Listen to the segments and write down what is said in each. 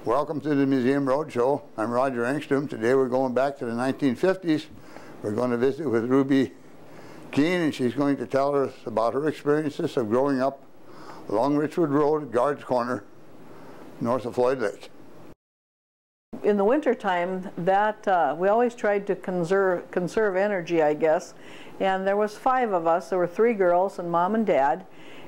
Welcome to the Museum Roadshow. I'm Roger Engstrom. Today we're going back to the 1950s. We're going to visit with Ruby Kiihn, and she's going to tell us about her experiences of growing up along Richwood Road, Guards Corner, north of Floyd Lake. In the wintertime, we always tried to conserve energy, I guess. And there was 5 of us. There were 3 girls and Mom and Dad.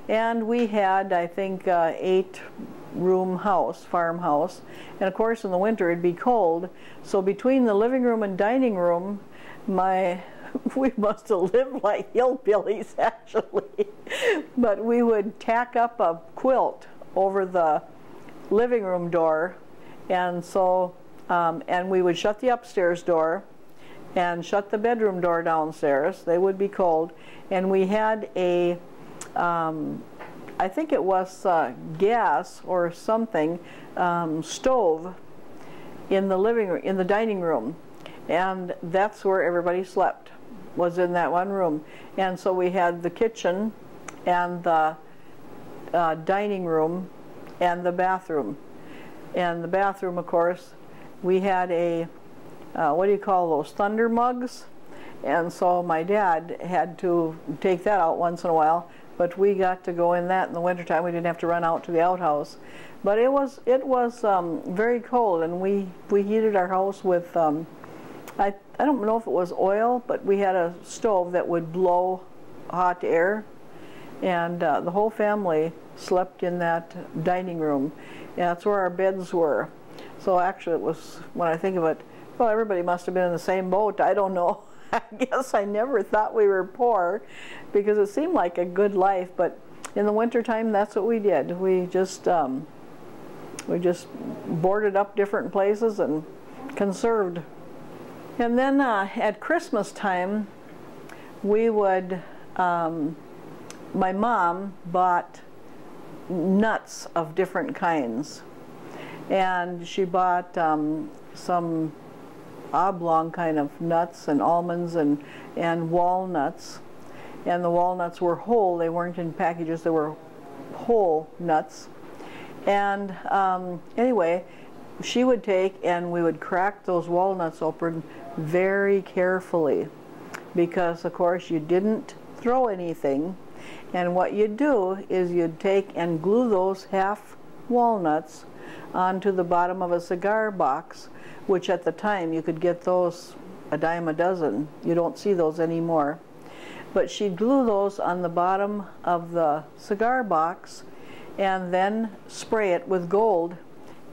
And we had, I think, 8-room house, farmhouse. And of course, in the winter, it'd be cold. So between the living room and dining room, we must have lived like hillbillies, actually. But we would tack up a quilt over the living room door. And so, and we would shut the upstairs door and shut the bedroom door downstairs. They would be cold. And we had a, I think it was gas or something, stove in the living room, in the dining room. And that's where everybody slept, was in that one room. And so we had the kitchen and the dining room and the bathroom. And the bathroom, of course, we had a, what do you call those, thunder mugs? And so my dad had to take that out once in a while, but we got to go in that in the wintertime. We didn't have to run out to the outhouse. But it was very cold, and we heated our house with, I don't know if it was oil, but we had a stove that would blow hot air, and the whole family slept in that dining room. And that's where our beds were. So actually it was, when I think of it, well, everybody must have been in the same boat. I don't know. I guess I never thought we were poor because it seemed like a good life. But in the wintertime, that's what we did. We just boarded up different places and conserved. And then at Christmas time, we would, my mom bought nuts of different kinds, and she bought some oblong kind of nuts and almonds and walnuts, and the walnuts were whole. They weren't in packages, they were whole nuts. And anyway, she would take, and we would crack those walnuts open very carefully, because of course you didn't throw anything. And what you'd do is you'd take and glue those half walnuts onto the bottom of a cigar box, which at the time you could get those a dime a dozen. You don't see those anymore. But she'd glue those on the bottom of the cigar box and then spray it with gold,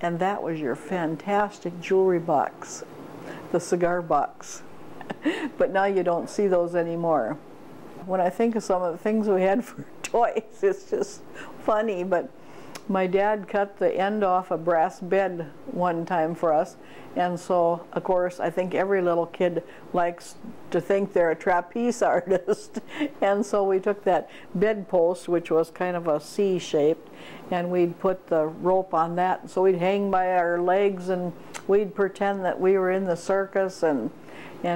and that was your fantastic jewelry box, the cigar box. But now you don't see those anymore. When I think of some of the things we had for toys, it's just funny. But my dad cut the end off a brass bed one time for us, and so of course I think every little kid likes to think they're a trapeze artist. And so we took that bedpost, which was kind of a C-shaped, and we'd put the rope on that, so we'd hang by our legs and we'd pretend that we were in the circus, and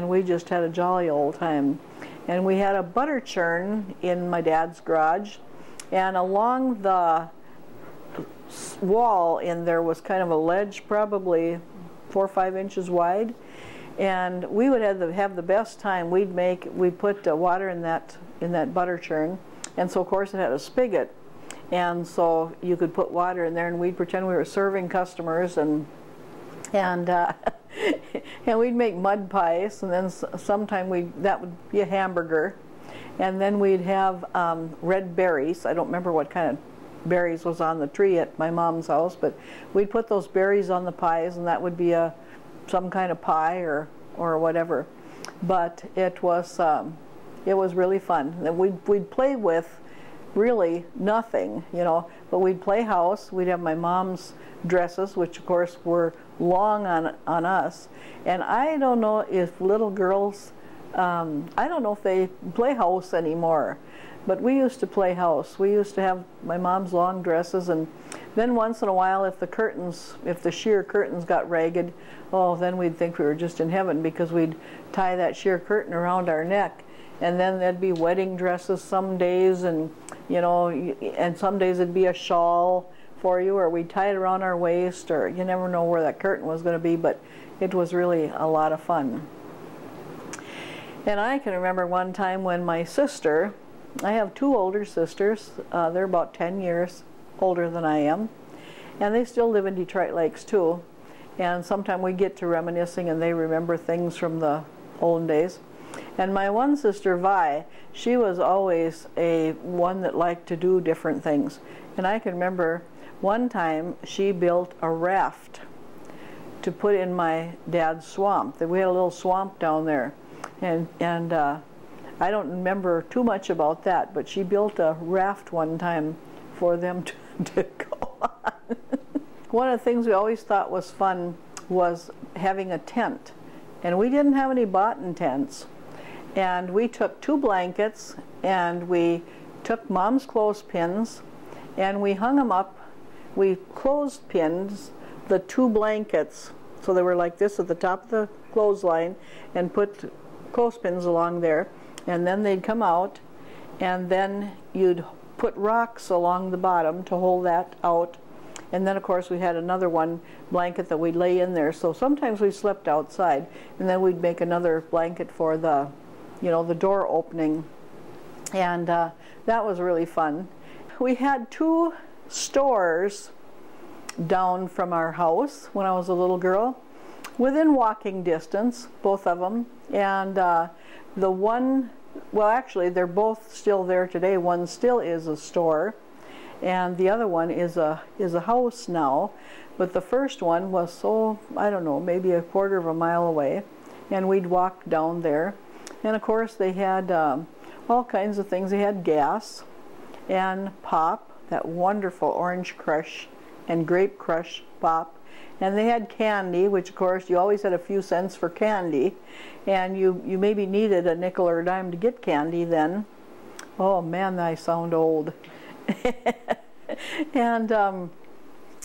we just had a jolly old time. And we had a butter churn in my dad's garage, and along the wall in there was kind of a ledge, probably 4 or 5 inches wide, and we would have the best time. We'd put water in that butter churn, and so of course it had a spigot, and so you could put water in there, and we'd pretend we were serving customers, and we'd make mud pies, and then sometime that would be a hamburger, and then we'd have red berries. I don't remember what kind of berries was on the tree at my mom's house, but we'd put those berries on the pies, and that would be some kind of pie or whatever. But it was really fun. And we'd play with really nothing, you know, but we'd play house. We'd have my mom's dresses, which of course were long on us, and I don't know if little girls, I don't know if they play house anymore, but we used to play house. We used to have my mom's long dresses, and then once in a while, if the sheer curtains got ragged, oh, then we'd think we were just in heaven, because we'd tie that sheer curtain around our neck, and then there'd be wedding dresses some days, and you know, and some days it'd be a shawl for you, or we'd tie it around our waist, or you never know where that curtain was going to be, but it was really a lot of fun. And I can remember one time when my sister, I have two older sisters, they're about 10 years older than I am, and they still live in Detroit Lakes too, and sometimes we get to reminiscing and they remember things from the olden days. And my one sister, Vi, she was always one that liked to do different things. And I can remember one time she built a raft to put in my dad's swamp. We had a little swamp down there. And I don't remember too much about that, but she built a raft one time for them to go on. One of the things we always thought was fun was having a tent. And we didn't have any boughten tents. And we took 2 blankets, and we took Mom's clothespins, and we hung them up. We clothespins the 2 blankets, so they were like this at the top of the clothesline, and put clothespins along there, and then they'd come out, and then you'd put rocks along the bottom to hold that out. And then of course we had another blanket that we'd lay in there, so sometimes we slept outside, and then we'd make another blanket for the the door opening, and that was really fun. We had 2 stores down from our house when I was a little girl, within walking distance, both of them, and the one, well actually they're both still there today. One still is a store, and the other one is a house now, but the first one was, so I don't know, maybe 1/4 of a mile away, and we'd walk down there. And of course they had all kinds of things. They had gas and pop, that wonderful orange crush and grape crush pop. And they had candy, which of course you always had a few cents for candy. And you maybe needed a nickel or a dime to get candy then. Oh man, I sound old. And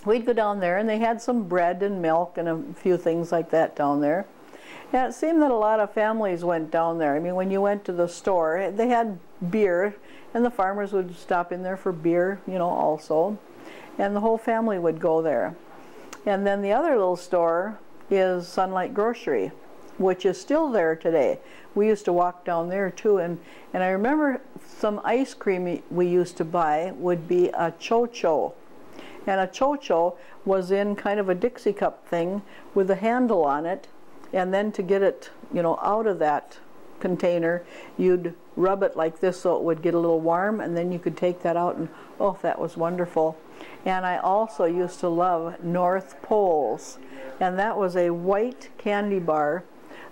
we'd go down there, and they had some bread and milk and a few things like that down there. And it seemed that a lot of families went down there. I mean, when you went to the store, they had beer, and the farmers would stop in there for beer, also. And the whole family would go there. And then the other little store is Sunlight Grocery, which is still there today. We used to walk down there too, and I remember some ice cream we used to buy would be a cho-cho. And a cho-cho was in kind of a Dixie cup thing with a handle on it. And then to get it, out of that container, you'd rub it like this so it would get a little warm, and then you could take that out, and oh, that was wonderful. And I also used to love North Poles, and that was a white candy bar,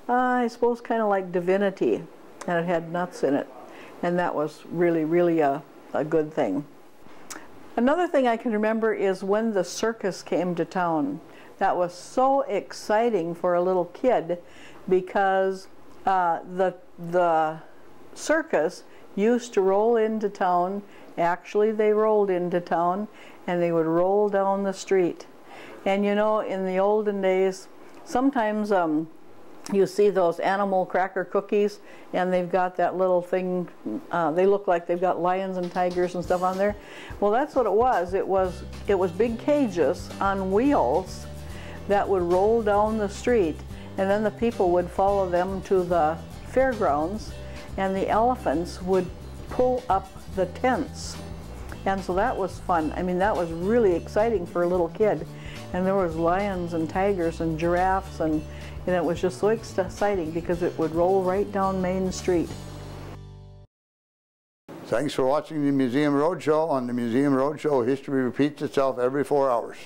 I suppose kind of like Divinity, and it had nuts in it, and that was really, really a good thing. Another thing I can remember is when the circus came to town. That was so exciting for a little kid, because the circus used to roll into town. Actually, they rolled into town, and they would roll down the street. And in the olden days, sometimes you see those animal cracker cookies, and they've got that little thing, they look like they've got lions and tigers and stuff on there. Well, that's what it was. It was big cages on wheels that would roll down the street, and then the people would follow them to the fairgrounds, and the elephants would pull up the tents. And so that was fun. I mean, that was really exciting for a little kid. And there was lions and tigers and giraffes, and it was just so exciting because it would roll right down Main Street. Thanks for watching the Museum Roadshow. On the Museum Roadshow, history repeats itself every 4 hours.